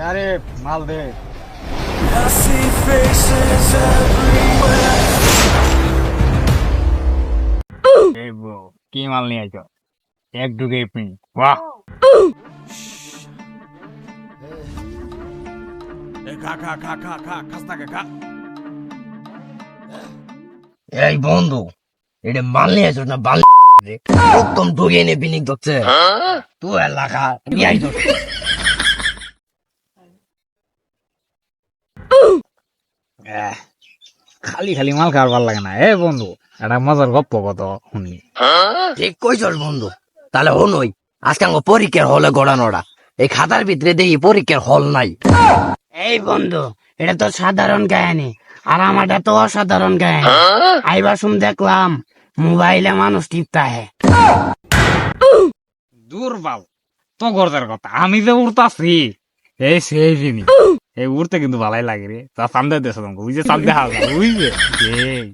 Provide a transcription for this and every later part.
আরে মাল দে। এই বউ, কি মাল নিয়ে আইছো? এক ঢুকে পিন, বাহ। এই বন্ধু, এটা মাল নিয়ে আসো না বাল একদম ঢুকিয়ে নিয়ে বিনিক ধরছে তুই এলাকা নিয়ে আইছো। খালি খালি মাল খাওয়ার ভাল লাগে না। এ বন্ধু, একটা মজার গপ্প কত শুনি। ঠিক কইছস বন্ধু, তাহলে হনই আজকে আমার পরীক্ষার হলে গড়ানোটা এই খাতার ভিতরে দেখি পরীক্ষার হল নাই। এই বন্ধু, এটা তো সাধারণ কাহিনী আর আমারটা তো অসাধারণ কাহিনী। আইবার শুন দেখলাম মোবাইলে মানুষ টিপতা হে। দুর্বল তো গর্দার কথা, আমি যে উড়তাছি এই সেই জিনিস, এই উড়তে কিন্তু ভালাই লাগে রে। তা সামনে দেশ তোমাকে বুঝছে, সামনে হালকা বুঝছে। এই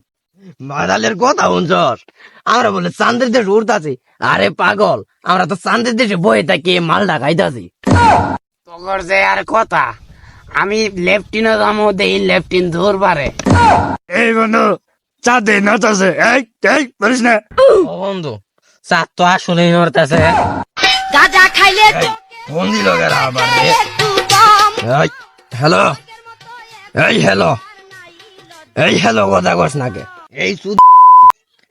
মাদালের কথা শুনছস? আমরা বলে চান্দের দেশে উড়তাছি। আরে পাগল, আমরা তো চান্দের দেশে বয়ে থাকি মালটা খাইতাছি। তোর যে আর কথা, আমি লেফটিনে যাবো দেখি লেফটিন ধর পারে। এই বন্ধু, চা দে নতাছে। এই এই বলিস না। ও বন্ধু, চাঁদ তো আসলেই নড়তাছে। গাঁজা খাইলে ফোন দিল গেরা আবার রে। এই হ্যালো, এই হ্যালো, এই হ্যালো কথা কস না কে? এই সুদ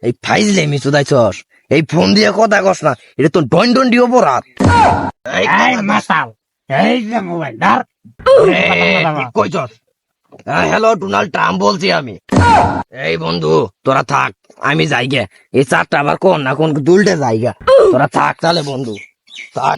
এই ফাইজলে মি সুদাইছস, এই ফোন দিয়ে কথা কস না, এটা তো ডন ডন দি অপরাধ। এই এই মাসাল, এই যে মোবাইল ধর। কইছস? হ্যালো, ডোনাল্ড ট্রাম্প বলছি আমি। এই বন্ধু তোরা থাক, আমি যাই গে। এই চারটা আবার কোন না কোন দুলটে যাইগা। তোরা থাক তাহলে বন্ধু, থাক।